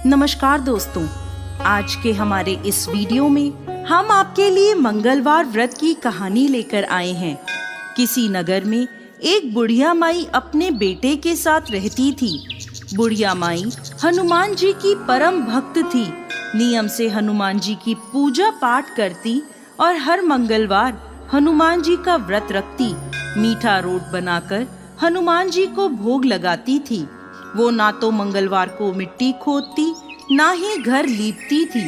नमस्कार दोस्तों, आज के हमारे इस वीडियो में हम आपके लिए मंगलवार व्रत की कहानी लेकर आए हैं। किसी नगर में एक बुढ़िया माई अपने बेटे के साथ रहती थी। बुढ़िया माई हनुमान जी की परम भक्त थी। नियम से हनुमान जी की पूजा पाठ करती और हर मंगलवार हनुमान जी का व्रत रखती। मीठा रोट बनाकर हनुमान जी को भोग लगाती थी। वो ना तो मंगलवार को मिट्टी खोदती, ना ही घर लीपती थी।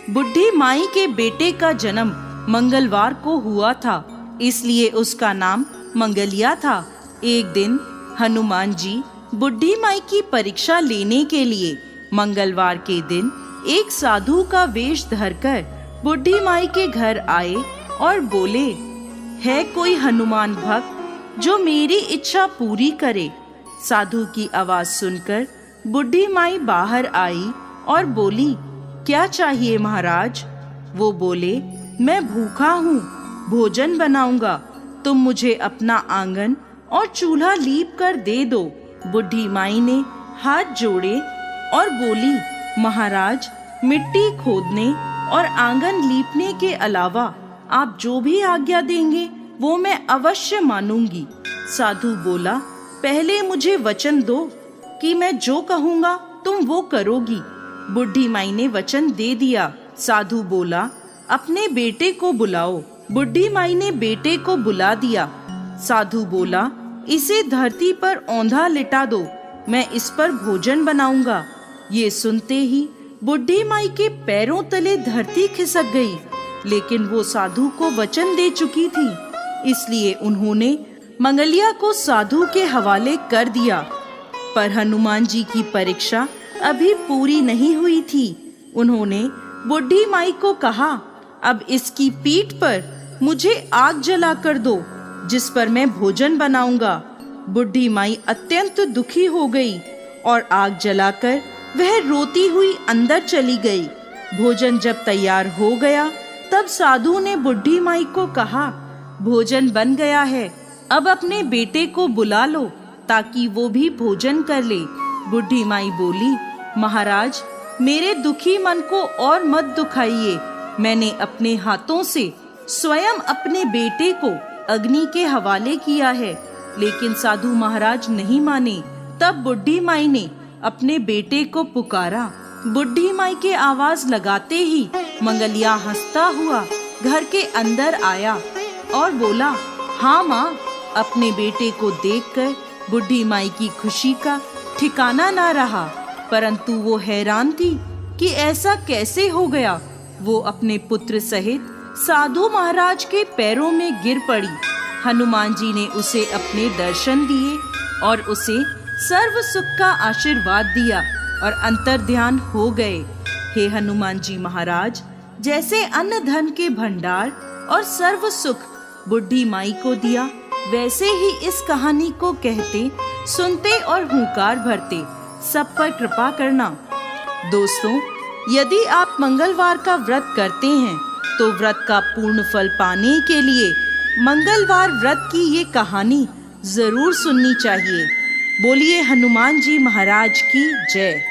बुढ़ी माई के बेटे का जन्म मंगलवार को हुआ था, इसलिए उसका नाम मंगलिया था। एक दिन हनुमान जी बुढ़ी माई की परीक्षा लेने के लिए मंगलवार के दिन एक साधु का वेश धरकर बुढ़ी माई के घर आए और बोले, है कोई हनुमान भक्त जो मेरी इच्छा पूरी करे। साधु की आवाज सुनकर बुढ़ी माई बाहर आई और बोली, क्या चाहिए महाराज? वो बोले, मैं भूखा हूँ, भोजन बनाऊंगा, तुम मुझे अपना आंगन और चूल्हा लीप कर दे दो। बुढ़ी माई ने हाथ जोड़े और बोली, महाराज, मिट्टी खोदने और आंगन लीपने के अलावा आप जो भी आज्ञा देंगे वो मैं अवश्य मानूंगी। साधु बोला, पहले मुझे वचन दो कि मैं जो कहूँगा तुम वो करोगी। बुढ़ी माई ने वचन दे दिया। साधु बोला, अपने बेटे को बुलाओ। बुढ़ी माई ने बेटे को बुला दिया। साधु बोला, इसे धरती पर औंधा लिटा दो, मैं इस पर भोजन बनाऊंगा। ये सुनते ही बुढ़ी माई के पैरों तले धरती खिसक गई, लेकिन वो साधु को वचन दे चुकी थी, इसलिए उन्होंने मंगलिया को साधु के हवाले कर दिया। पर हनुमान जी की परीक्षा अभी पूरी नहीं हुई थी। उन्होंने बुढ़ी माई को कहा, अब इसकी पीठ पर मुझे आग जला कर दो, जिस पर मैं भोजन बनाऊंगा। बुढ़ी माई अत्यंत दुखी हो गई और आग जलाकर वह रोती हुई अंदर चली गई। भोजन जब तैयार हो गया तब साधु ने बुढ़ी माई को कहा, भोजन बन गया है, अब अपने बेटे को बुला लो ताकि वो भी भोजन कर ले। बुढ़ी माई बोली, महाराज, मेरे दुखी मन को और मत दुखाइए। मैंने अपने हाथों से स्वयं अपने बेटे को अग्नि के हवाले किया है, लेकिन साधु महाराज नहीं माने। तब बुढ़ी माई ने अपने बेटे को पुकारा। बुढ़ी माई के आवाज लगाते ही मंगलिया हंसता हुआ घर के अंदर आया और बोला, हाँ माँ। अपने बेटे को देखकर बुढ़ी माई की खुशी का ठिकाना ना रहा, परंतु वो हैरान थी कि ऐसा कैसे हो गया। वो अपने पुत्र सहित साधु महाराज के पैरों में गिर पड़ी। हनुमान जी ने उसे अपने दर्शन दिए और उसे सर्व सुख का आशीर्वाद दिया और अंतर्ध्यान हो गए। हे हनुमान जी महाराज, जैसे अन्न धन के भंडार और सर्व सुख बुढ़ी माई को दिया, वैसे ही इस कहानी को कहते, सुनते और हुंकार भरते सब पर कृपा करना। दोस्तों, यदि आप मंगलवार का व्रत करते हैं तो व्रत का पूर्ण फल पाने के लिए मंगलवार व्रत की ये कहानी जरूर सुननी चाहिए। बोलिए हनुमान जी महाराज की जय।